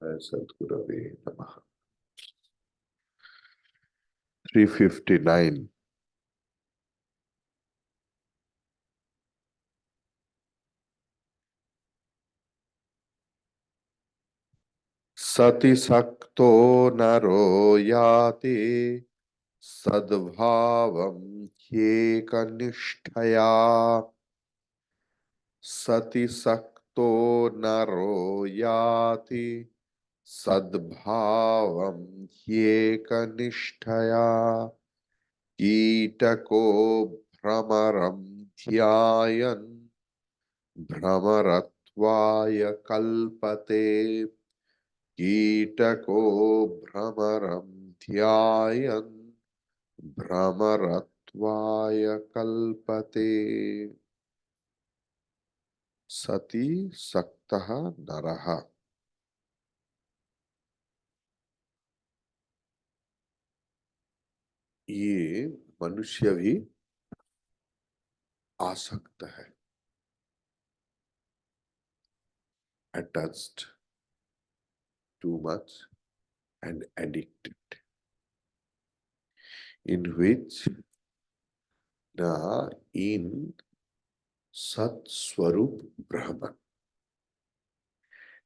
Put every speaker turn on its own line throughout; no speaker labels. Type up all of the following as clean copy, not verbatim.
सद्गुरवे नमः। 359। सति सक्तो नरो याति सद्भावं ह्येकनिष्ठया। सति सक्तो नरो याति सद्भावं ह्येकनिष्ठया। कीटको भ्रमरं ध्यायन् भ्रमरत्वाय कल्पते। कीटको भ्रमरं ध्यायन् भ्रमरत्वाय कल्पते। सति सक्तः नरः। ये मनुष्य भी आसक्त है, attached, too much and addicted, in which na in Sat Swarup Brahman,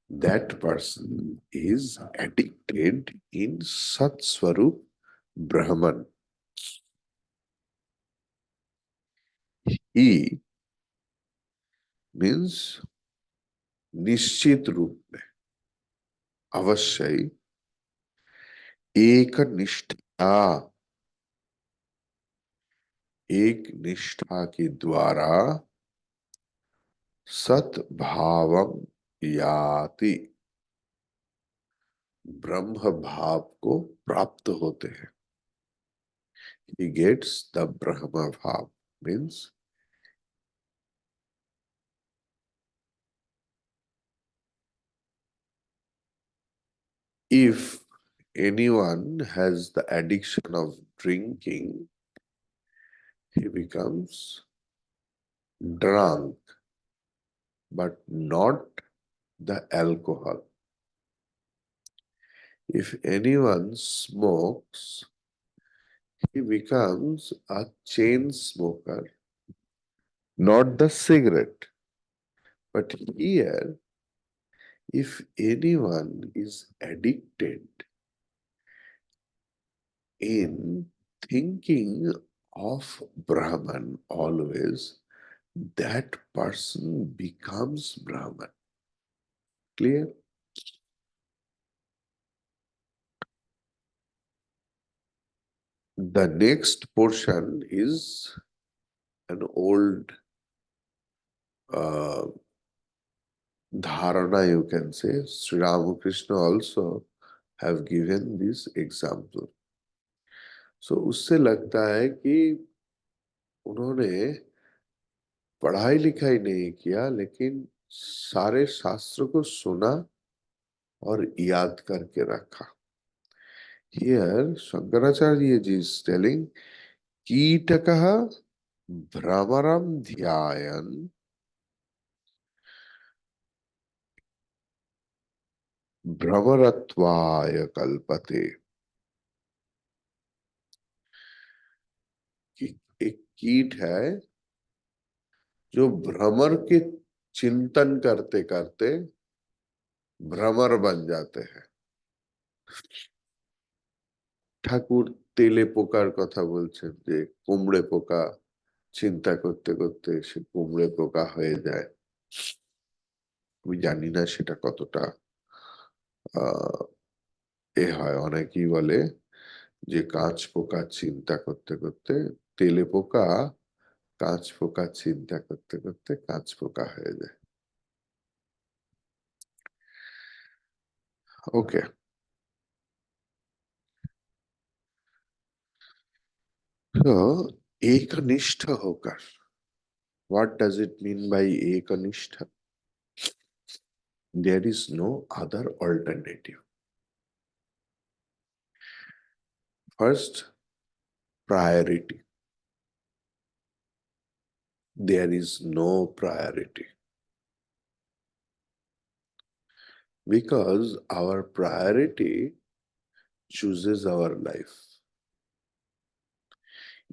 that person is addicted in Sat Swarup Brahman. He means निश्चित रूप में, अवश्य, एक निष्ठा, एक निष्ठा के द्वारा सद्भावम याति, ब्रह्म भाव को प्राप्त होते हैं। He gets the Brahma Bhav, means if anyone has the addiction of drinking, he becomes drunk, but not the alcohol. If anyone smokes, he becomes a chain smoker, not the cigarette. But here, if anyone is addicted in thinking of Brahman always, that person becomes Brahman. Clear? The next portion is an old dharana, you can say. Sri Ramakrishna also have given this example. So उससे लगता है कि उन्होंने पढ़ाई लिखाई नहीं किया, लेकिन सारे शास्त्र को सुना और याद करके रखा। Here Shankaracharya ji is telling, कीटकः भ्रमरं ध्यायन् भ्रमरत्वाय कल्पते। एक कीट है जो भ्रमर के चिंतन करते करते भ्रमर बन जाते हैं। ঠাকুর তেলে পোকার কথা বলছেন, যে কুমড়ে পোকা চিন্তা করতে করতে সে কুমড়ে পোকা হয়ে যায়। আমি জানি না সেটা কতটা এ হয়। অনেকেই বলে যে কাঁচ পোকা চিন্তা করতে করতে, তেলে পোকা কাঁচ পোকা চিন্তা করতে করতে কাঁচ পোকা হয়ে যায়। ओके, तो एकनिष्ठ होकर, what does it mean by एकनिष्ठ? There is no other alternative. First, priority, there is no priority. Because our priority chooses our life.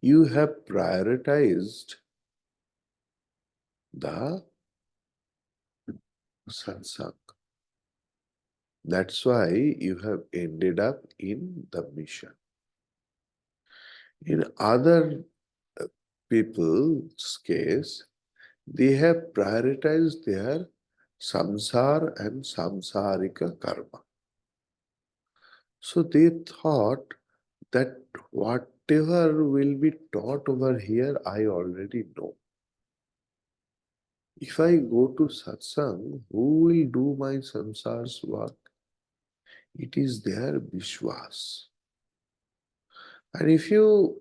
You have prioritized the satsang. That's why you have ended up in the mission. In other people's case, they have prioritized their samsara and samsarika karma. So they thought that whatever will be taught over here, I already know. If I go to satsang, who will do my samsar's work? It is their vishwas. And if you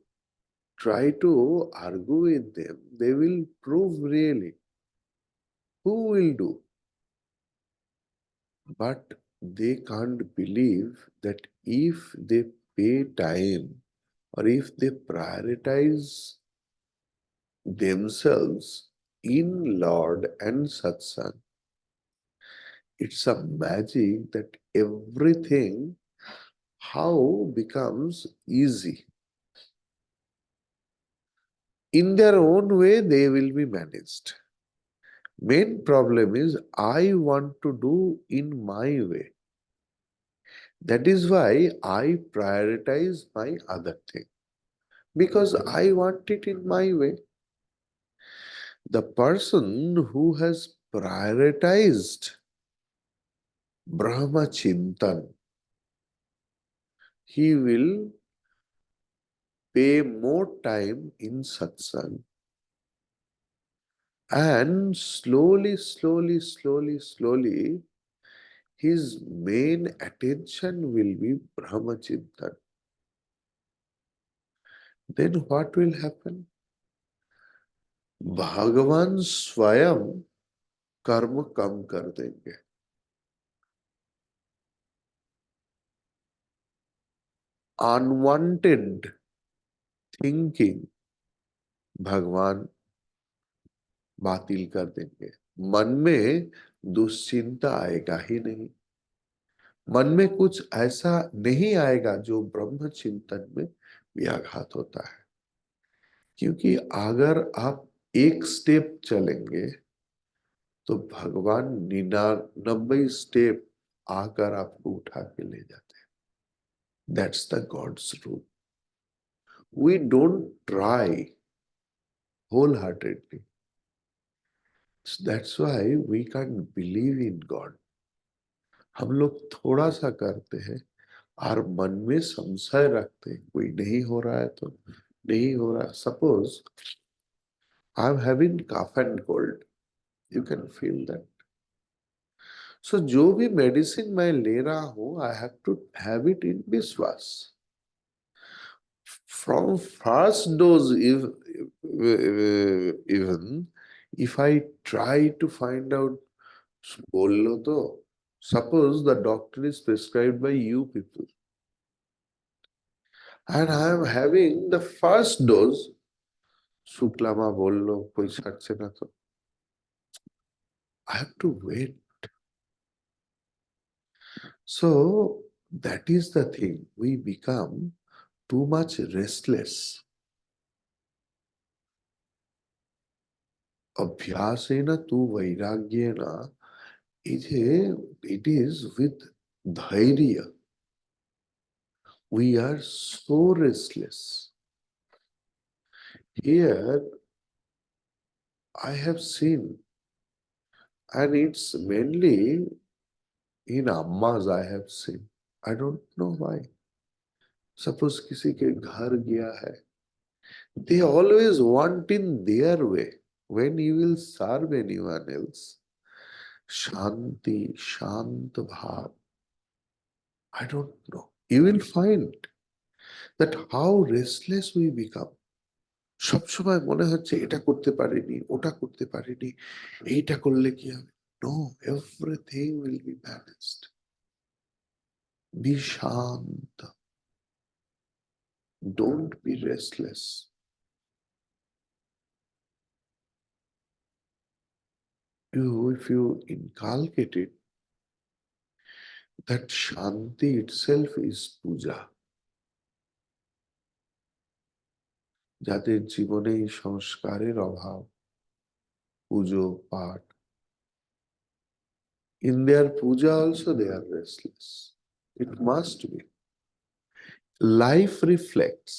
try to argue with them, they will prove really. Who will do? But they can't believe that if they pay time or if they prioritize themselves in Lord and Satsang, it's a magic that everything how becomes easy. In their own way, they will be managed. Main problem is I want to do in my way. That is why I prioritize my other thing. Because I want it in my way. The person who has prioritized Brahma Chintan, he will pay more time in satsang and slowly, his main attention will be Brahma Chintan. Then what will happen? भगवान स्वयं कर्म कम कर देंगे. Unwanted thinking भगवान बातिल कर देंगे. मन में दुश्चिंता आएगा ही नहीं. मन में कुछ ऐसा नहीं आएगा जो ब्रह्म चिंतन में व्याघात होता है. क्योंकि अगर आप एक स्टेप चलेंगे तो भगवान 99 स्टेप आकर आपको उठा के ले जाते हैं. That's the god's rule. We don't try wholeheartedly. That's why we can't believe in God. हम लोग थोड़ा सा करते हैं और मन में संशय रखते हैं. कोई नहीं हो रहा है तो नहीं हो रहा. Suppose I'm having cough and cold. You can feel that. So जो भी मेडिसिन मैं ले रहा हूँ, I have to have it in विश्वास. From first dose, even if I try to find out, बोल लो तो, suppose the doctor is prescribed by you people, and I am having the first dose, शुक्लामा बोल लो कोई शक से ना तो, I have to wait. So that is the thing. We become too much restless. अभ्यासेन तु वैराग्येन, it is with dhairya. We are so restless. Here, I have seen, and it's mainly in ammas I have seen. I don't know why. Suppose किसी के घर गया है, they always want in their way. When you will serve anyone else, Shanti, Shant Bhav, I don't know. You will find that how restless we become. সবসময় মনে হচ্ছে এটা করতে পারিনি, ওটা করতে পারিনি, এইটা করলে কি হবে? No, everything will be balanced. Be shant. Don't be restless. If you inculcate it, that Shanti itself is puja. যাদের জীবনে এই সংস্কারের অভাব, পুজো পাঠ, in their puja also they are restless. It must be. Life reflects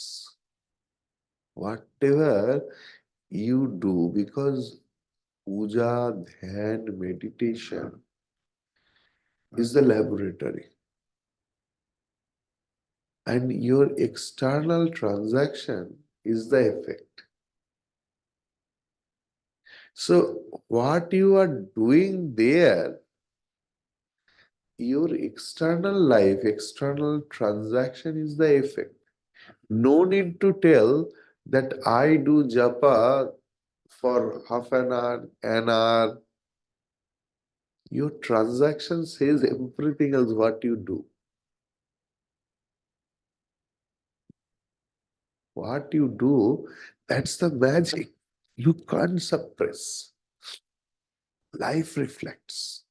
whatever you do, because puja, dhyan, meditation is the laboratory, and your external transaction is the effect. So what you are doing there, your external life, external transaction is the effect. No need to tell that I do japa for half an hour, an hour. Your transaction says everything else what you do. What you do, that's the magic. You can't suppress. Life reflects.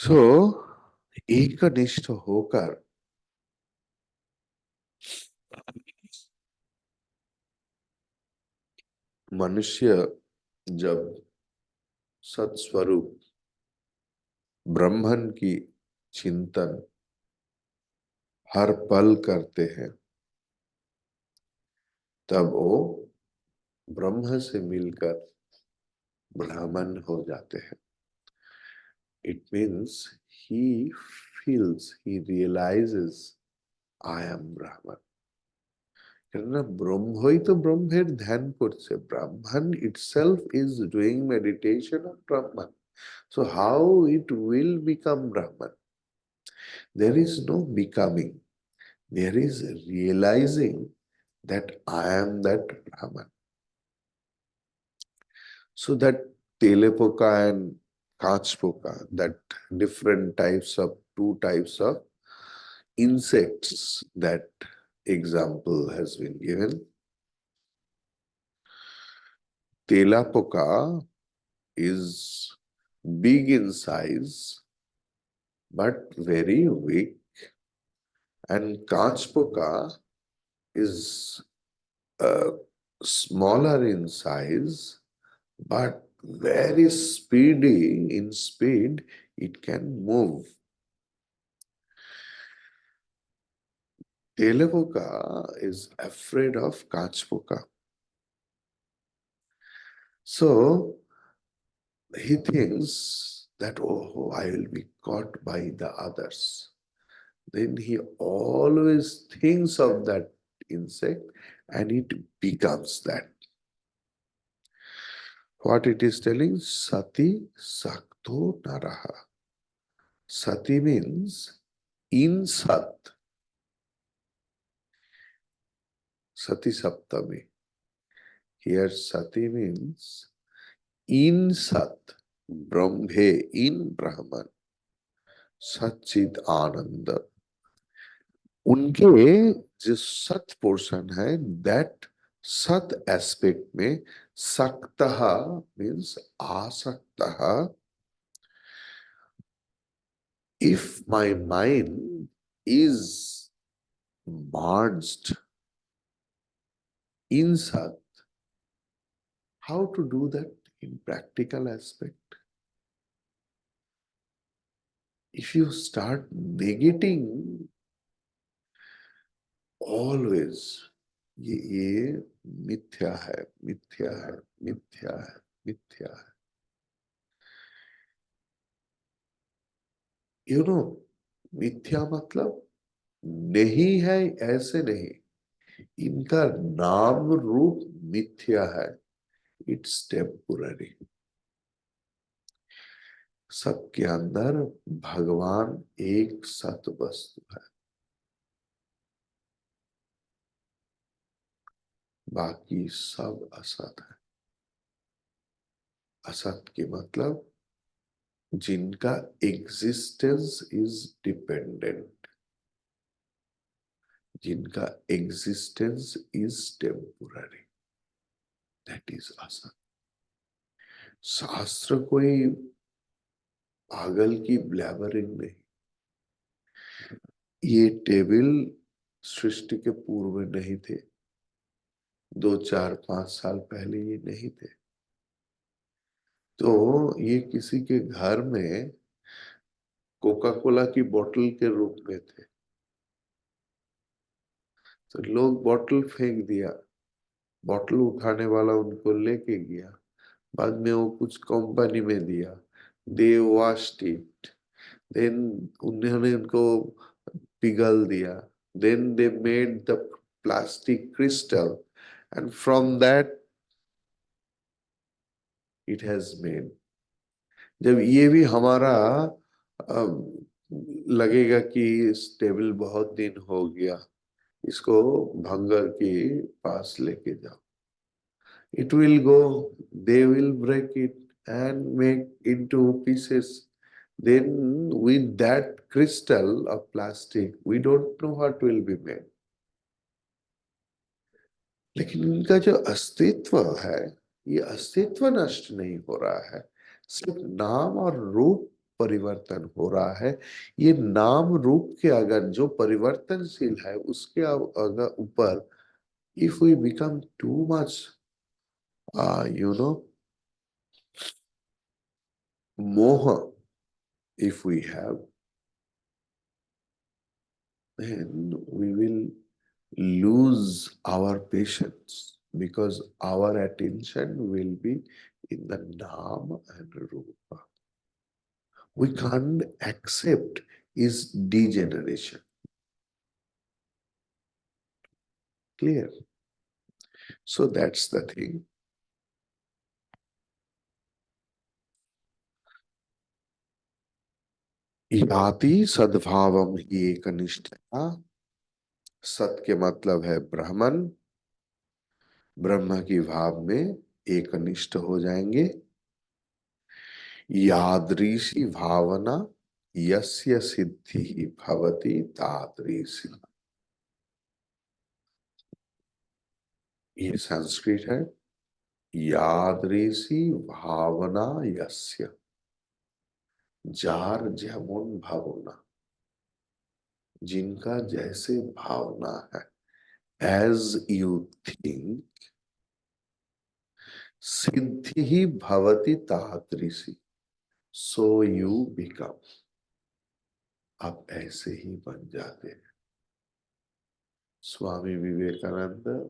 So, एकनिष्ठ होकर मनुष्य जब सत्स्वरूप ब्रह्मन की चिंतन हर पल करते हैं, तब वो ब्रह्म से मिलकर ब्राह्मण हो जाते हैं. It means he feels, he realizes, I am Brahman. কেননা ব্রহ্মই তো ব্রহ্মের ধ্যান করছে. Brahman itself is doing meditation of Brahman. So how it will become Brahman? There is no becoming. There is realizing that I am that Brahman. So that telepoka and kachpoka, that different types of, two types of insects, that example has been given. Telapoka is big in size but very weak, and kachpoka is smaller in size but very speedy in speed. It can move. Telepoka is afraid of kachpoka. So he thinks that, oh, I will be caught by the others. Then he always thinks of that insect and it becomes that. What it is telling? Sati sakto naraha. Sati means in sat. Sati Saptami. Here Sati means in Sat, Brahme, in Brahman, Satchit Ananda. उनके जो सत portion है, that सत aspect में सक्तः means आसक्तः. If my mind is merged in Sat, how to do that in practical aspect? If you start negating always, ये मिथ्या है, मिथ्या है, मिथ्या है, मिथ्या है. You know, मिथ्या मतलब नहीं है ऐसे नहीं. इनका नाम रूप मिथ्या है. It's temporary. सबके अंदर भगवान एक सत वस्तु है, बाकी सब असत है. असत के मतलब जिनका एग्जिस्टेंस इज डिपेंडेंट, जिनका existence is temporary, that is असत. शास्त्र कोई पागल की ब्लैबरिंग नहीं। ये टेबल सृष्टि के पूर्व में नहीं थे, 2 4 5 साल पहले ये नहीं थे। तो ये किसी के घर में कोका कोला की बोतल के रूप में थे, तो लोग बोतल फेंक दिया, बोतल उठाने वाला उनको लेके गया, बाद में वो कुछ कंपनी में दिया, दे वॉश्ड इट, देन उन्होंने उनको पिघल दिया, then they made the plastic crystal, and from that it has made. जब ये भी हमारा लगेगा कि इस टेबल बहुत दिन हो गया, इसको भंगर के पास लेके जाओ, it will go, they will break it and make into pieces. Then with that crystal of plastic, we don't know what will be made. लेकिन इनका जो अस्तित्व है, ये अस्तित्व नष्ट नहीं हो रहा है, सिर्फ नाम और रूप परिवर्तन हो रहा है। ये नाम रूप के अगर जो परिवर्तनशील है उसके अगर ऊपर if we become too much moha, if we have, then we will lose our patience, because our attention will be in the Nam and Rupa. We can't accept is degeneration. Clear? So that's the thing. याति सद्भावम ही एक निष्ठा। सत के मतलब है ब्राह्मण, ब्रह्म की भाव में एक निष्ठ हो जाएंगे। यादृशी भावना यस्य सिद्धि भवति तादृशी। ये संस्कृत है। यादृशी भावना यस्य, जार जेमन भावना, जिनका जैसे भावना है, एज यू थिंक सिद्धि ही भवति तादृशी, सो यू बिकम। आप ऐसे ही बन जाते हैं। Swami Vivekananda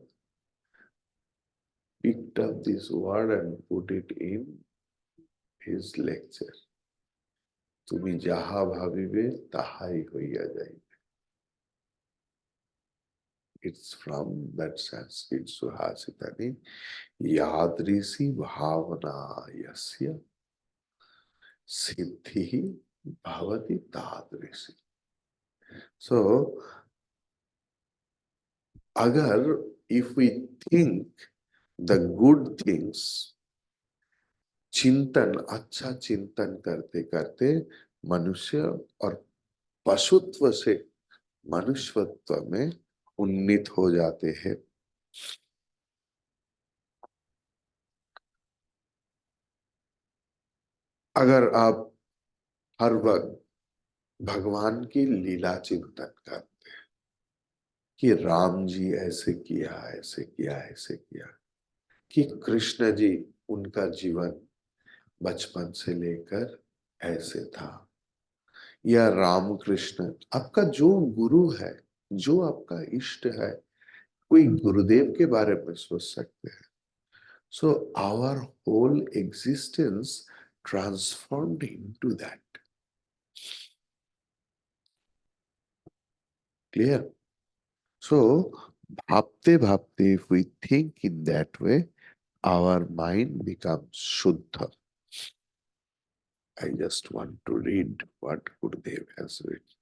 picked up this word and put it in his lecture. তুমি যাহা ভাবিবে তাহাই হইয়া যাইবে। It's from that Sanskrit Suhasitani, yadrisi bhavana yasya siddhi bhavati tadrisi. So, agar if we think the good things, चिंतन, अच्छा चिंतन करते करते मनुष्य और पशुत्व से मनुष्यत्व में उन्नीत हो जाते हैं। अगर आप हर वक्त भगवान की लीला चिंतन करते हैं कि राम जी ऐसे किया, ऐसे किया, ऐसे किया, कि कृष्ण जी उनका जीवन बचपन से लेकर ऐसे था, या राम कृष्ण, आपका जो गुरु है, जो आपका इष्ट है, कोई गुरुदेव के बारे में सोच सकते हैं। So our whole existence transformed into that. Clear? So bhapte bhapte, if we think in that way, our mind becomes shuddha. I just want to read what Gurudev has written.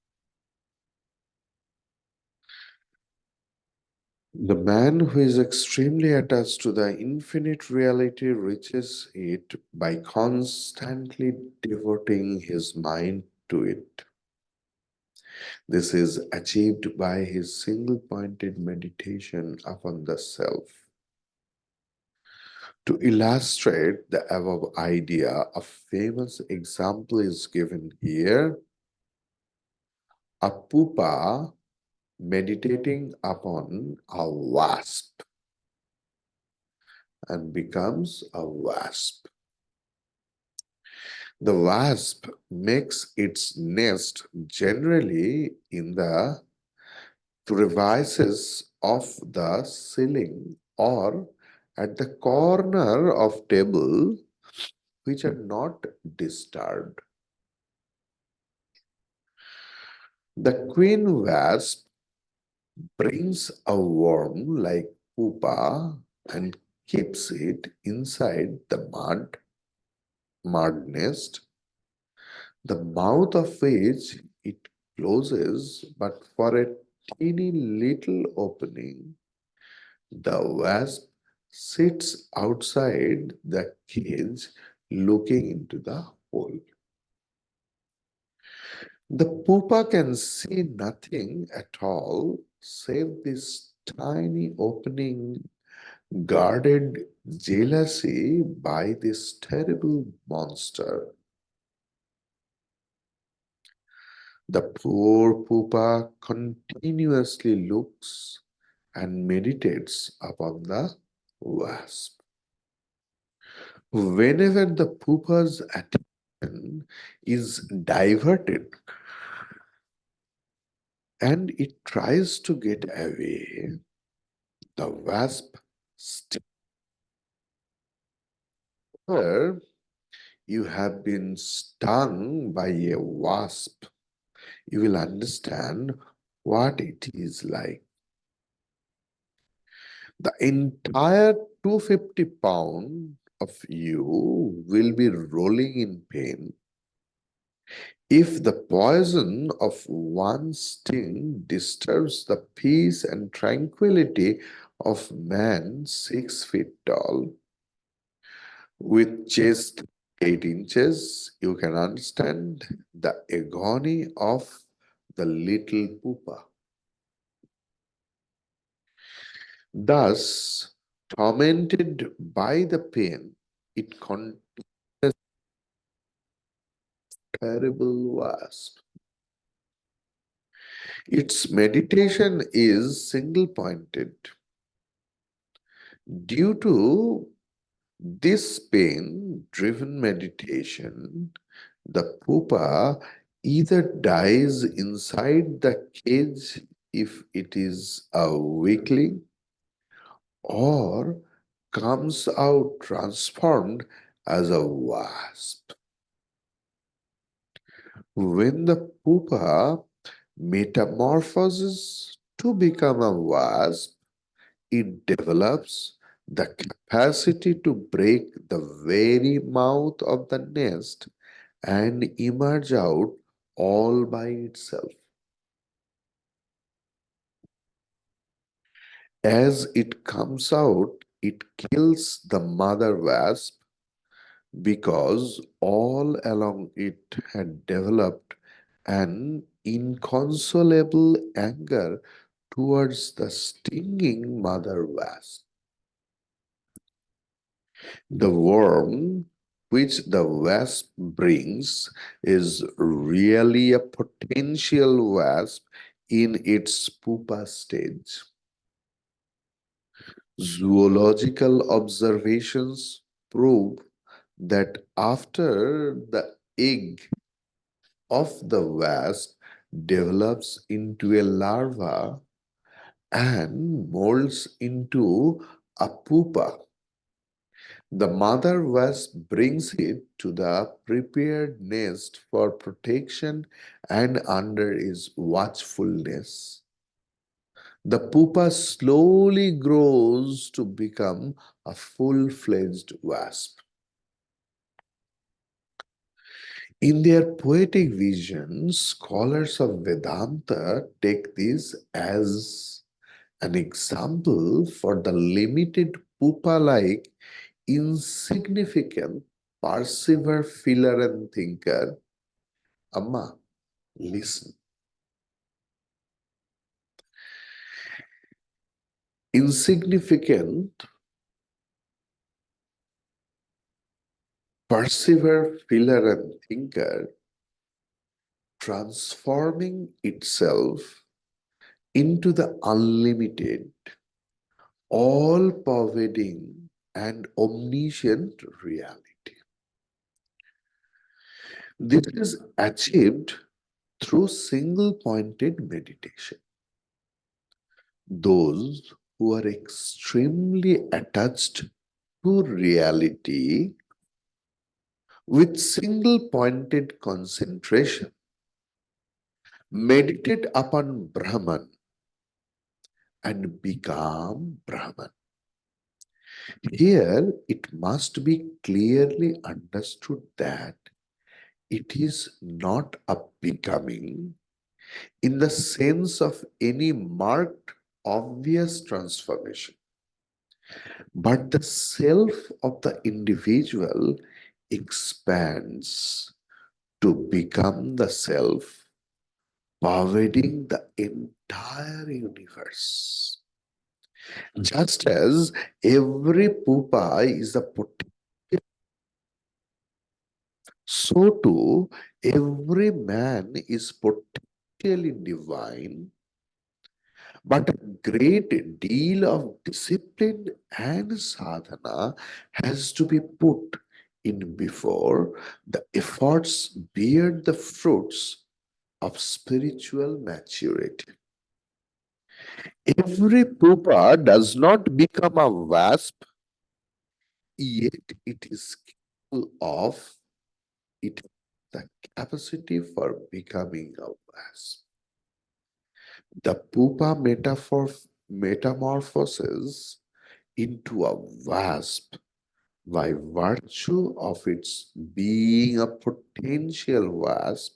The man who is extremely attached to the infinite reality reaches it by constantly devoting his mind to it. This is achieved by his single-pointed meditation upon the self. To illustrate the above idea, a famous example is given here. A pupa meditating upon a wasp and becomes a wasp. The wasp makes its nest generally in the crevices of the ceiling or at the corner of table which are not disturbed. The queen wasp brings a worm like pupa and keeps it inside the mud nest, the mouth of which it closes but for a teeny little opening. The wasp sits outside the cage looking into the hole. The pupa can see nothing at all save this tiny opening guarded jealousy by this terrible monster. The poor pupa continuously looks and meditates upon the wasp. Whenever the pupa's attention is diverted and it tries to get away, the wasp still. You have been stung by a wasp, you will understand what it is like. The entire 250 pound of you will be rolling in pain. If the poison of one sting disturbs the peace and tranquility of man 6 feet tall, with chest 8 inches, you can understand the agony of the little pupa. Thus, tormented by the pain, it continues terrible wasp. Its meditation is single pointed. Due to this pain driven meditation, the pupa either dies inside the cage if it is a weakling or comes out transformed as a wasp. When the pupa metamorphoses to become a wasp, it develops the capacity to break the very mouth of the nest and emerge out all by itself. As it comes out, it kills the mother wasp because all along it had developed an inconsolable anger towards the stinging mother wasp. The worm which the wasp brings is really a potential wasp in its pupa stage. Zoological observations prove that after the egg of the wasp develops into a larva and molds into a pupa, the mother wasp brings it to the prepared nest for protection and under its watchfulness. The pupa slowly grows to become a full-fledged wasp. In their poetic vision, scholars of Vedanta take this as an example for the limited pupa-like, insignificant, persever feeler and thinker. Amma, listen. Insignificant persevere feeler and thinker, transforming itself into the unlimited, all-pervading and omniscient reality. This is achieved through single-pointed meditation. Those who are extremely attached to reality with single-pointed concentration meditate upon Brahman and become Brahman. Here it must be clearly understood that it is not a becoming in the sense of any marked obvious transformation, but the self of the individual expands to become the self pervading the entire universe. Just as every pupa is a potential, so too every man is potentially divine, but a great deal of discipline and sadhana has to be put in before the efforts bear the fruits of spiritual maturity. Every pupa does not become a wasp, yet it is capable of it the capacity for becoming a wasp. The pupa metamorphoses into a wasp by virtue of its being a potential wasp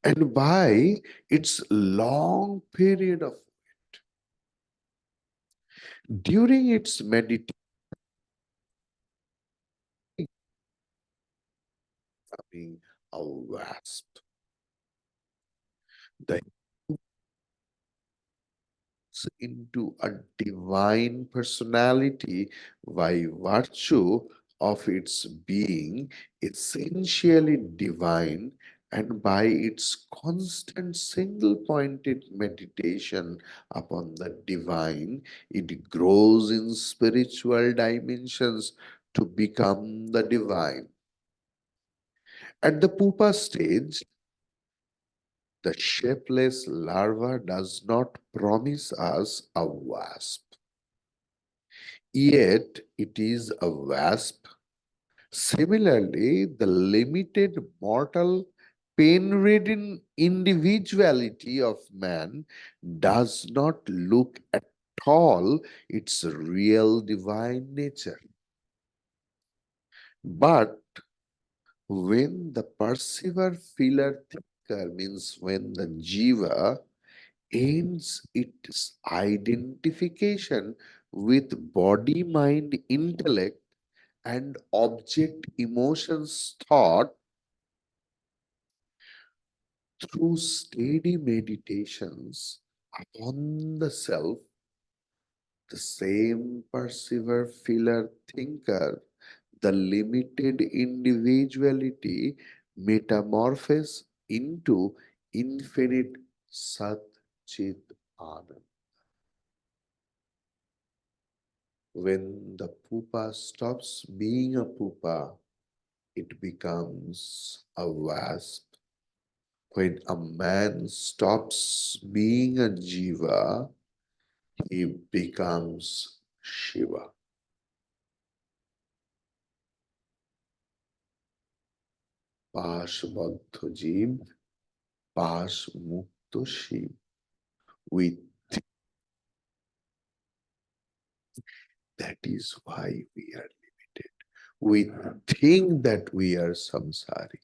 and by its long period of during its meditation becoming a wasp. The into a divine personality by virtue of its being essentially divine and by its constant single pointed meditation upon the divine, it grows in spiritual dimensions to become the divine. At the pupa stage, the shapeless larva does not promise us a wasp. Yet it is a wasp. Similarly, the limited mortal pain-ridden individuality of man does not look at all its real divine nature. But when the perceiver feeler thinker means when the jiva ends its identification with body, mind, intellect, and object, emotions, thought through steady meditations upon the self, the same perceiver, feeler, thinker, the limited individuality metamorphoses into infinite Sat Chit Anand. When the pupa stops being a pupa, it becomes a wasp. When a man stops being a jiva, he becomes Shiva. Pashbadha Jeev, Pash Mukta Shiv. We That is why we are limited. We think that we are samsari.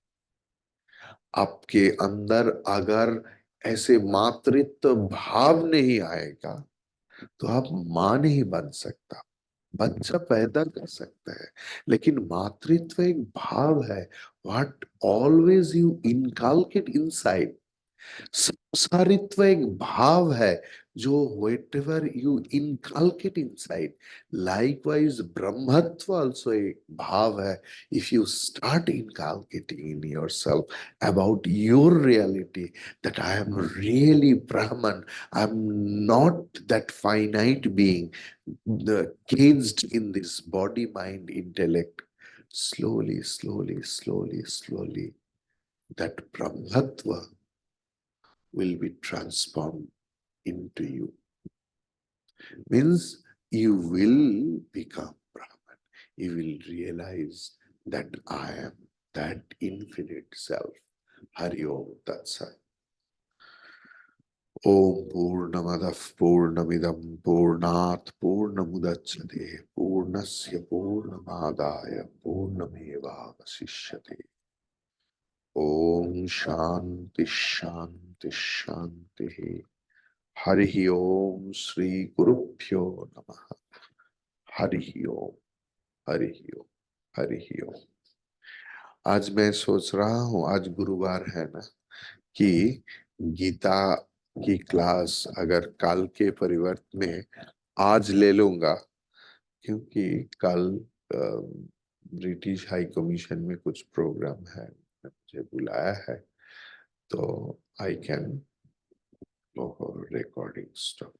आपके अंदर अगर ऐसे मातृत्व भाव नहीं आएगा तो आप मां नहीं बन सकता। बच्चा पैदा कर सकता है लेकिन मातृत्व एक भाव है। What always you inculcate inside संसारित्व एक भाव है जो whatever you inculcate inside, likewise ब्रह्मत्व also एक भाव है. If you start inculcating in yourself about your reality, that I am really Brahman, I'm not that finite being, caged in this body, mind, intellect. Slowly, slowly, slowly, slowly, that Brahmatva will be transformed into you. Means you will become Brahman. You will realize that I am that infinite self. Hari Om Tat Sat. Om Purnamadav Purnamidam Purnat Purnamudachyate Purnasya Purnamadaya Purnameva Vasishyate. Om Shanti Shanti Shanti. Hari ओम श्री गुरुभ्यो नमः. हरि ओम, हरि ओम, हरि ओम. आज मैं सोच रहा हूँ, आज गुरुवार है ना, कि गीता की क्लास अगर काल के परिवर्तन में आज ले लूंगा, क्योंकि कल ब्रिटिश हाई कमीशन में कुछ प्रोग्राम है, मुझे बुलाया है, तो आई कैन recording stop.